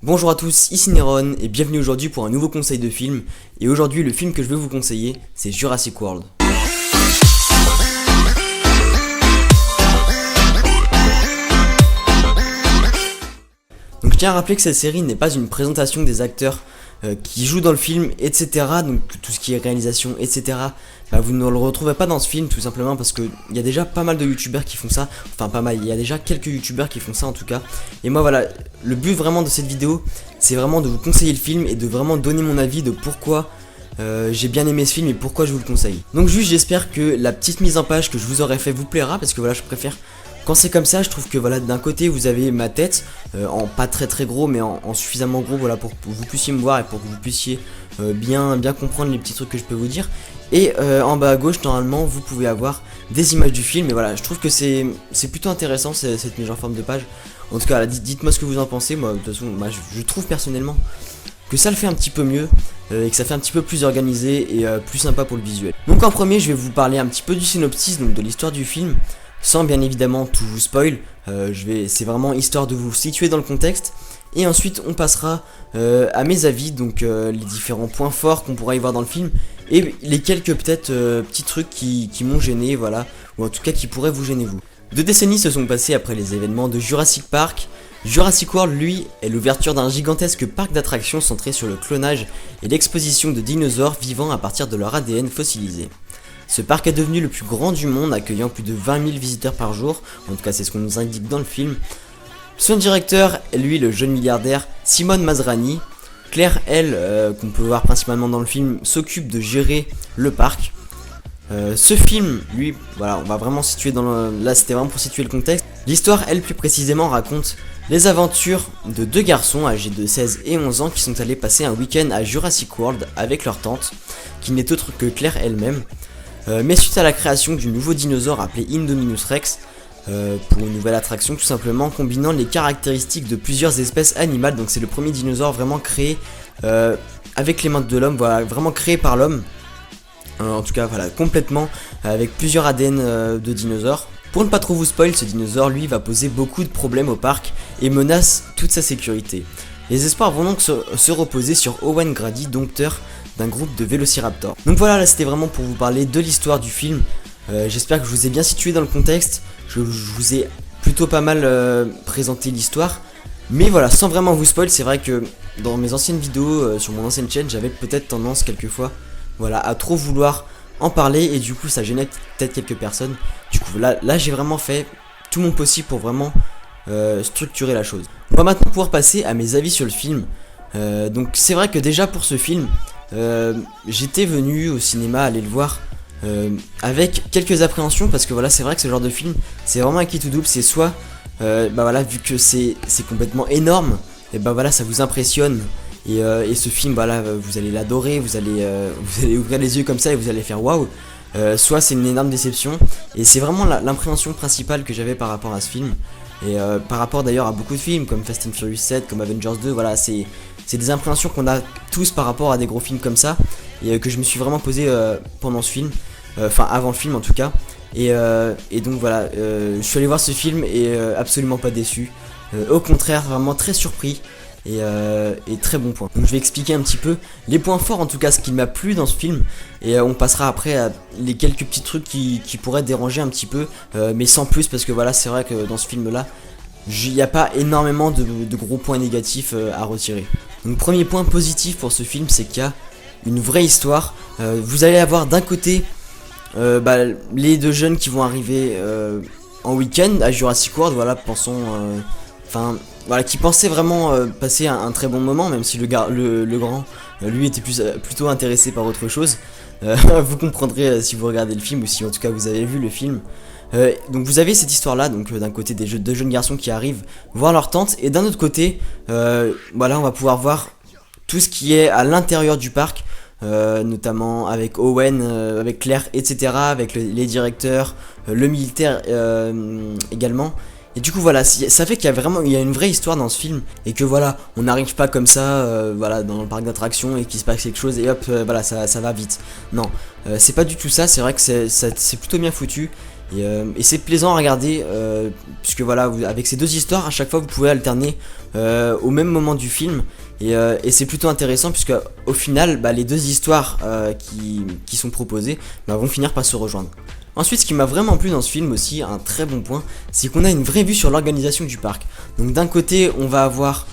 Bonjour à tous, ici Neron et bienvenue aujourd'hui pour un nouveau conseil de film. Et aujourd'hui le film que je vais vous conseiller c'est Jurassic World. Donc je tiens à rappeler que cette série n'est pas une présentation des acteurs qui jouent dans le film, etc. Donc tout ce qui est réalisation, etc. Vous ne le retrouvez pas dans ce film tout simplement parce que il y a déjà pas mal de youtubeurs qui font ça. Enfin pas mal, il y a déjà quelques youtubeurs qui font ça en tout cas. Et moi voilà, le but vraiment de cette vidéo c'est vraiment de vous conseiller le film et de vraiment donner mon avis de pourquoi j'ai bien aimé ce film et pourquoi je vous le conseille. Donc juste j'espère que la petite mise en page que je vous aurais fait vous plaira parce que voilà je préfère quand c'est comme ça. Je trouve que voilà d'un côté vous avez ma tête en pas très gros mais en suffisamment gros voilà pour que vous puissiez me voir et pour que vous puissiez bien comprendre les petits trucs que je peux vous dire. Et en bas à gauche normalement vous pouvez avoir des images du film et voilà je trouve que c'est plutôt intéressant cette mise en forme de page. En tout cas dites-moi ce que vous en pensez. Moi de toute façon je trouve personnellement que ça le fait un petit peu mieux et que ça fait un petit peu plus organisé et plus sympa pour le visuel. Donc en premier je vais vous parler un petit peu du synopsis, donc de l'histoire du film, sans bien évidemment tout vous spoil. C'est vraiment histoire de vous situer dans le contexte. Et ensuite on passera à mes avis, donc les différents points forts qu'on pourra y voir dans le film et les quelques peut-être petits trucs qui m'ont gêné, voilà, ou en tout cas qui pourraient vous gêner vous. 2 décennies se sont passées après les événements de Jurassic Park. Jurassic World, lui, est l'ouverture d'un gigantesque parc d'attractions centré sur le clonage et l'exposition de dinosaures vivant à partir de leur ADN fossilisé. Ce parc est devenu le plus grand du monde, accueillant plus de 20 000 visiteurs par jour, en tout cas c'est ce qu'on nous indique dans le film. Son directeur est lui le jeune milliardaire Simone Masrani. Claire, elle, qu'on peut voir principalement dans le film, s'occupe de gérer le parc. Ce film, lui, voilà, on va vraiment situer là c'était vraiment pour situer le contexte. L'histoire, elle, plus précisément, raconte les aventures de 2 garçons âgés de 16 et 11 ans qui sont allés passer un week-end à Jurassic World avec leur tante, qui n'est autre que Claire elle-même. Mais suite à la création du nouveau dinosaure appelé Indominus Rex, pour une nouvelle attraction tout simplement, combinant les caractéristiques de plusieurs espèces animales. Donc c'est le premier dinosaure vraiment créé avec les mains de l'homme, voilà, vraiment créé par l'homme. En tout cas voilà, complètement avec plusieurs ADN de dinosaures. Pour ne pas trop vous spoil, ce dinosaure lui va poser beaucoup de problèmes au parc et menace toute sa sécurité. Les espoirs vont donc se reposer sur Owen Grady, dompteur d'un groupe de vélociraptors. Donc voilà, là c'était vraiment pour vous parler de l'histoire du film. J'espère que je vous ai bien situé dans le contexte. Je vous ai plutôt pas mal présenté l'histoire. Mais voilà, sans vraiment vous spoil, c'est vrai que dans mes anciennes vidéos, sur mon ancienne chaîne, j'avais peut-être tendance quelquefois voilà, à trop vouloir en parler. Et du coup ça gênait peut-être quelques personnes. Du coup là j'ai vraiment fait tout mon possible pour vraiment structurer la chose. On va maintenant pouvoir passer à mes avis sur le film. Donc c'est vrai que déjà pour ce film, j'étais venu au cinéma aller le voir avec quelques appréhensions parce que voilà c'est vrai que ce genre de film c'est vraiment un qui tout double. C'est soit voilà, vu que c'est complètement énorme et voilà ça vous impressionne et ce film voilà vous allez l'adorer, vous allez ouvrir les yeux comme ça et vous allez faire waouh. Soit c'est une énorme déception et c'est vraiment l'impréhension principale que j'avais par rapport à ce film et par rapport d'ailleurs à beaucoup de films comme Fast and Furious 7, comme Avengers 2. Voilà c'est des appréhensions qu'on a tous par rapport à des gros films comme ça et que je me suis vraiment posé pendant ce film, enfin avant le film en tout cas. Et donc voilà, je suis allé voir ce film et absolument pas déçu, au contraire vraiment très surpris et très bon point. Donc je vais expliquer un petit peu les points forts, en tout cas ce qui m'a plu dans ce film, et on passera après à les quelques petits trucs qui pourraient déranger un petit peu, mais sans plus parce que voilà c'est vrai que dans ce film là il n'y a pas énormément de gros points négatifs à retirer. Donc premier point positif pour ce film, c'est qu'il y a une vraie histoire. Vous allez avoir d'un côté les 2 jeunes qui vont arriver en week-end à Jurassic World, voilà, voilà, qui pensaient vraiment passer un très bon moment, même si le grand lui était plutôt intéressé par autre chose. Vous comprendrez si vous regardez le film ou si en tout cas vous avez vu le film. Donc vous avez cette histoire là, donc d'un côté des 2 jeunes garçons qui arrivent voir leur tante, et d'un autre côté voilà on va pouvoir voir tout ce qui est à l'intérieur du parc, notamment avec Owen, avec Claire, etc., avec les directeurs, le militaire également. Et du coup voilà, ça fait qu'il y a une vraie histoire dans ce film et que voilà, on n'arrive pas comme ça voilà dans le parc d'attractions et qu'il se passe quelque chose et hop voilà ça va vite. Non, c'est pas du tout ça. C'est vrai que c'est plutôt bien foutu Et c'est plaisant à regarder, puisque voilà, avec ces deux histoires, à chaque fois vous pouvez alterner au même moment du film, et c'est plutôt intéressant, puisque au final, les deux histoires qui sont proposées vont finir par se rejoindre. Ensuite, ce qui m'a vraiment plu dans ce film aussi, un très bon point, c'est qu'on a une vraie vue sur l'organisation du parc. Donc d'un côté, on va avoir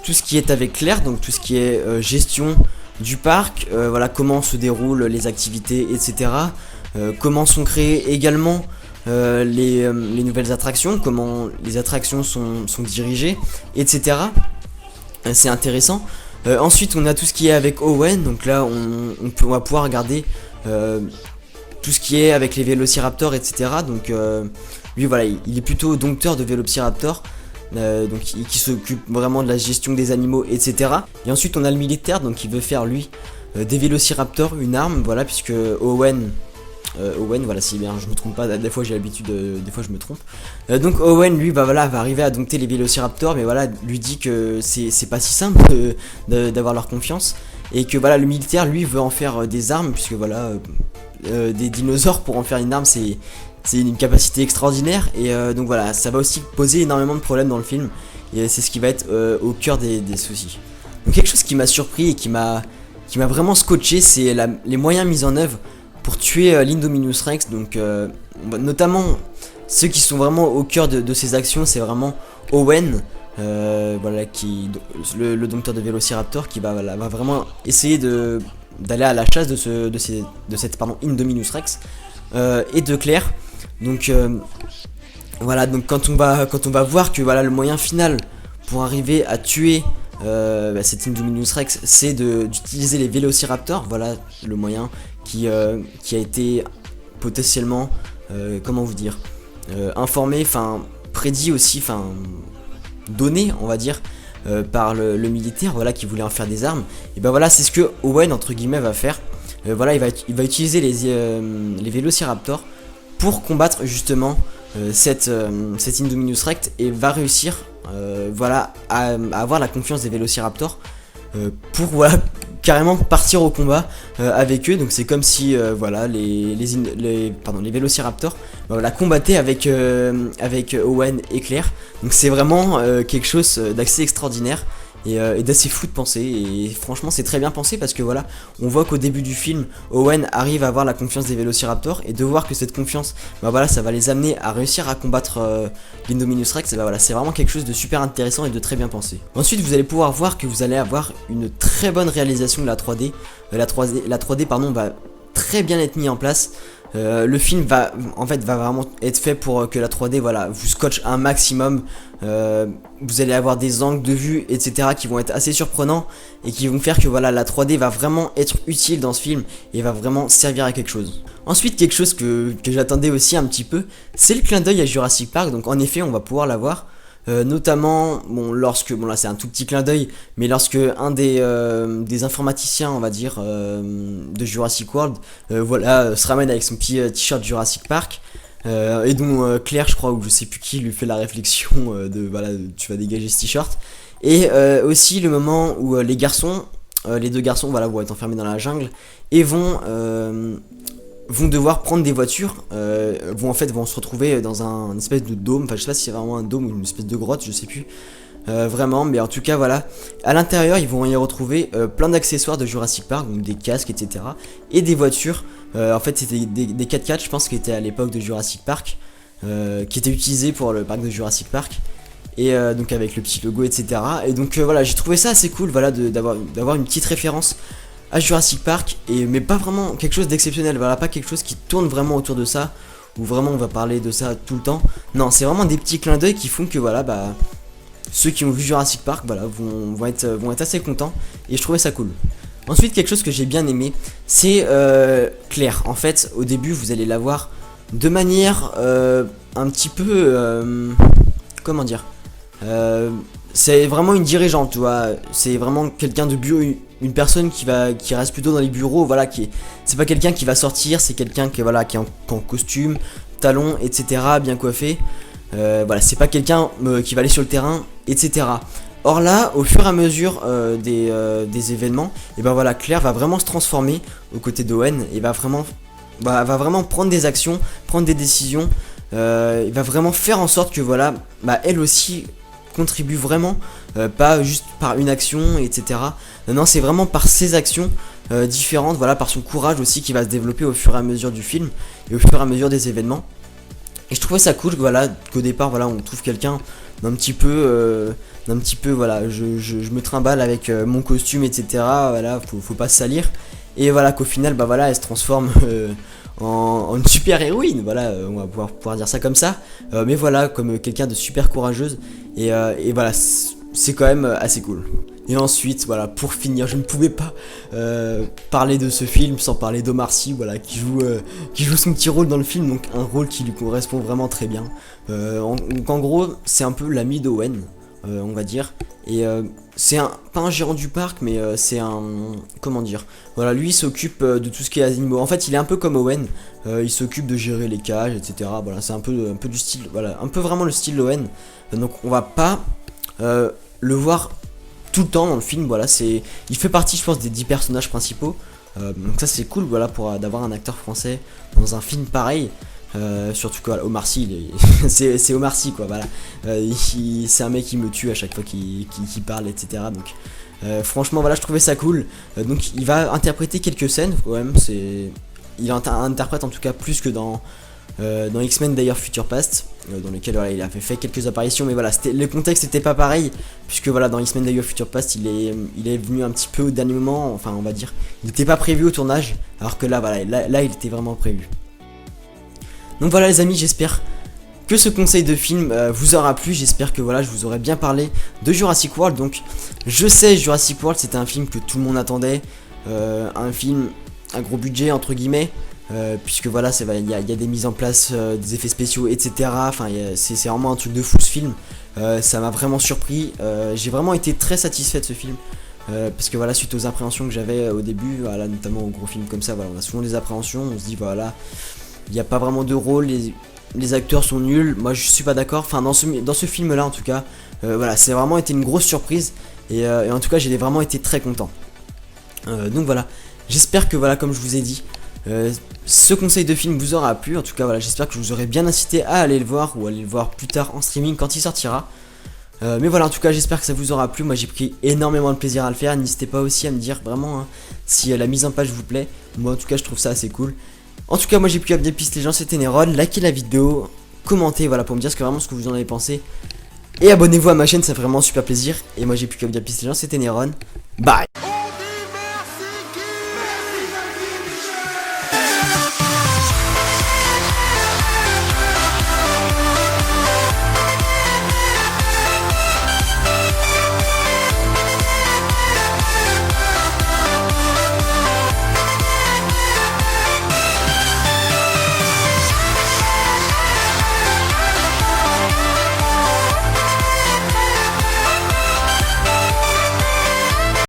tout ce qui est avec Claire, donc tout ce qui est gestion du parc, voilà comment se déroulent les activités, etc. Comment sont créées également les nouvelles attractions, comment les attractions sont dirigées, etc. C'est intéressant. Ensuite, on a tout ce qui est avec Owen, donc là on va pouvoir regarder tout ce qui est avec les vélociraptors, etc. Donc lui voilà, il est plutôt dompteur de vélociraptors, donc qui s'occupe vraiment de la gestion des animaux, etc. Et ensuite on a le militaire, donc qui veut faire lui des vélociraptors une arme, voilà, puisque Owen, voilà, si bien je me trompe pas, des fois j'ai l'habitude, des fois je me trompe. Donc Owen lui va arriver à dompter les vélociraptors, mais voilà, lui dit que c'est pas si simple d'avoir leur confiance, et que voilà, le militaire lui veut en faire des armes, puisque voilà, des dinosaures pour en faire une arme, c'est une capacité extraordinaire, et donc voilà, ça va aussi poser énormément de problèmes dans le film, et c'est ce qui va être au cœur des soucis. Donc quelque chose qui m'a surpris et qui m'a vraiment scotché, c'est les moyens mis en œuvre pour tuer l'Indominus Rex. Donc notamment ceux qui sont vraiment au cœur de ces actions, c'est vraiment Owen, voilà, le dompteur de vélociraptor, qui va vraiment essayer d'aller à la chasse de cette Indominus Rex, et de Claire. Donc voilà, donc quand on va voir que voilà, le moyen final pour arriver à tuer cette Indominus Rex, c'est d'utiliser les vélociraptors. Voilà le moyen qui a été potentiellement, comment vous dire, informé, enfin prédit aussi, enfin donné, on va dire, par le militaire, voilà, qui voulait en faire des armes. Et ben voilà, c'est ce que Owen entre guillemets va faire. Voilà, il va utiliser les vélociraptors pour combattre justement cette Indominus Rex, et va réussir voilà, à avoir la confiance des vélociraptors pour voilà, carrément partir au combat avec eux. Donc c'est comme si voilà, les vélociraptors voilà, combattaient avec Owen et Claire. Donc c'est vraiment quelque chose d'assez extraordinaire et d'assez fou de penser, et franchement c'est très bien pensé, parce que voilà, on voit qu'au début du film, Owen arrive à avoir la confiance des vélociraptors, et de voir que cette confiance, voilà, ça va les amener à réussir à combattre l'Indominus Rex, et voilà, c'est vraiment quelque chose de super intéressant et de très bien pensé. Ensuite, vous allez pouvoir voir que vous allez avoir une très bonne réalisation de la 3D. La 3D pardon, va très bien être mise en place. Le film va vraiment être fait pour que la 3D, voilà, vous scotche un maximum. Vous allez avoir des angles de vue, etc., qui vont être assez surprenants, et qui vont faire que voilà, la 3D va vraiment être utile dans ce film, et va vraiment servir à quelque chose. Ensuite, quelque chose que j'attendais aussi un petit peu, c'est le clin d'œil à Jurassic Park. Donc en effet, on va pouvoir l'avoir. Notamment, là c'est un tout petit clin d'œil, mais lorsque un des informaticiens, on va dire, de Jurassic World, voilà, se ramène avec son petit t-shirt Jurassic Park, et dont Claire, je crois, ou je sais plus qui, lui fait la réflexion voilà, tu vas dégager ce t-shirt. Et aussi le moment où les deux garçons, voilà, vont être enfermés dans la jungle, et vont devoir prendre des voitures, vont se retrouver dans un espèce de dôme, enfin je sais pas si c'est vraiment un dôme ou une espèce de grotte, je sais plus vraiment, mais en tout cas voilà, à l'intérieur ils vont y retrouver plein d'accessoires de Jurassic Park, donc des casques, etc., et des voitures. En fait c'était des 4x4, je pense, qui étaient à l'époque de Jurassic Park, qui étaient utilisés pour le parc de Jurassic Park, et donc avec le petit logo, etc. Et donc voilà, j'ai trouvé ça assez cool, voilà, d'avoir une petite référence à Jurassic Park, mais pas vraiment quelque chose d'exceptionnel, voilà, pas quelque chose qui tourne vraiment autour de ça, ou vraiment on va parler de ça tout le temps. Non, c'est vraiment des petits clins d'œil qui font que voilà, ceux qui ont vu Jurassic Park, voilà, vont être assez contents, et je trouvais ça cool. Ensuite, quelque chose que j'ai bien aimé, c'est Claire. En fait, au début, vous allez la voir de manière un petit peu, comment dire, c'est vraiment une dirigeante, tu vois. C'est vraiment quelqu'un de bureau, une personne qui reste plutôt dans les bureaux, voilà, c'est pas quelqu'un qui va sortir, c'est quelqu'un qui est en costume, talons, etc., bien coiffé. Voilà, c'est pas quelqu'un qui va aller sur le terrain, etc. Or là, au fur et à mesure des événements, et voilà, Claire va vraiment se transformer aux côtés d'Owen, et va vraiment va vraiment prendre des actions, prendre des décisions. Il va vraiment faire en sorte que voilà, elle aussi contribue vraiment, pas juste par une action, etc. Non, c'est vraiment par ses actions différentes, voilà, par son courage aussi qui va se développer au fur et à mesure du film et au fur et à mesure des événements. Et je trouvais ça cool, voilà, qu'au départ, voilà, on trouve quelqu'un d'un petit peu, voilà, je me trimballe avec mon costume, etc. Voilà, faut pas se salir. Et voilà, qu'au final, voilà, elle se transforme en une super héroïne, voilà, on va pouvoir dire ça comme ça. Mais voilà, comme quelqu'un de super courageuse. Et voilà, c'est quand même assez cool. Et ensuite, voilà, pour finir, je ne pouvais pas parler de ce film sans parler d'Omar Sy, voilà, qui joue son petit rôle dans le film, donc un rôle qui lui correspond vraiment très bien. Donc en gros, c'est un peu l'ami d'Owen, on va dire. Et c'est pas un gérant du parc, mais c'est un, comment dire, voilà, lui il s'occupe de tout ce qui est animaux. En fait, il est un peu comme Owen, il s'occupe de gérer les cages, etc. Voilà, c'est un peu du style, voilà, un peu vraiment le style d'Owen. Donc on va pas le voir tout le temps dans le film, voilà, il fait partie, je pense, des 10 personnages principaux. Donc ça c'est cool, voilà, d'avoir un acteur français dans un film pareil. Surtout que voilà, Omar Sy, c'est Omar Sy, quoi, voilà. C'est un mec qui me tue à chaque fois qu'il parle, etc. Donc franchement, voilà, je trouvais ça cool. Donc il va interpréter quelques scènes quand même. Il interprète en tout cas plus que dans X-Men d'ailleurs Future Past, dans lequel voilà, il a fait quelques apparitions, mais voilà, le contexte n'était pas pareil, puisque voilà, dans X-Men d'ailleurs Future Past, il est venu un petit peu au dernier moment, enfin on va dire, il n'était pas prévu au tournage, alors que là, voilà, là il était vraiment prévu. Donc voilà les amis, j'espère que ce conseil de film vous aura plu, j'espère que voilà, je vous aurai bien parlé de Jurassic World. Donc je sais, Jurassic World c'était un film que tout le monde attendait, un film à gros budget entre guillemets, puisque voilà, il y a des mises en place, des effets spéciaux, etc. Enfin, c'est vraiment un truc de fou ce film. Ça m'a vraiment surpris. J'ai vraiment été très satisfait de ce film. Parce que voilà, suite aux appréhensions que j'avais au début, voilà, notamment aux gros films comme ça, voilà, on a souvent des appréhensions, on se dit voilà, il n'y a pas vraiment de rôle, les acteurs sont nuls. Moi je suis pas d'accord, enfin dans ce film là en tout cas, voilà, c'est vraiment été une grosse surprise. Et en tout cas j'ai vraiment été très content. Donc voilà, j'espère que voilà, comme je vous ai dit, ce conseil de film vous aura plu. En tout cas voilà, j'espère que je vous aurai bien incité à aller le voir, ou aller le voir plus tard en streaming quand il sortira. Mais voilà, en tout cas j'espère que ça vous aura plu. Moi j'ai pris énormément de plaisir à le faire. N'hésitez pas aussi à me dire vraiment, hein, si la mise en page vous plaît. Moi en tout cas je trouve ça assez cool. En tout cas moi j'ai pu des pistes les gens, c'était Neron. Likez la vidéo, commentez, voilà, pour me dire vraiment ce que vous en avez pensé. Et abonnez-vous à ma chaîne, ça fait vraiment super plaisir. Et moi j'ai pu des pistes les gens, c'était Neron. Bye.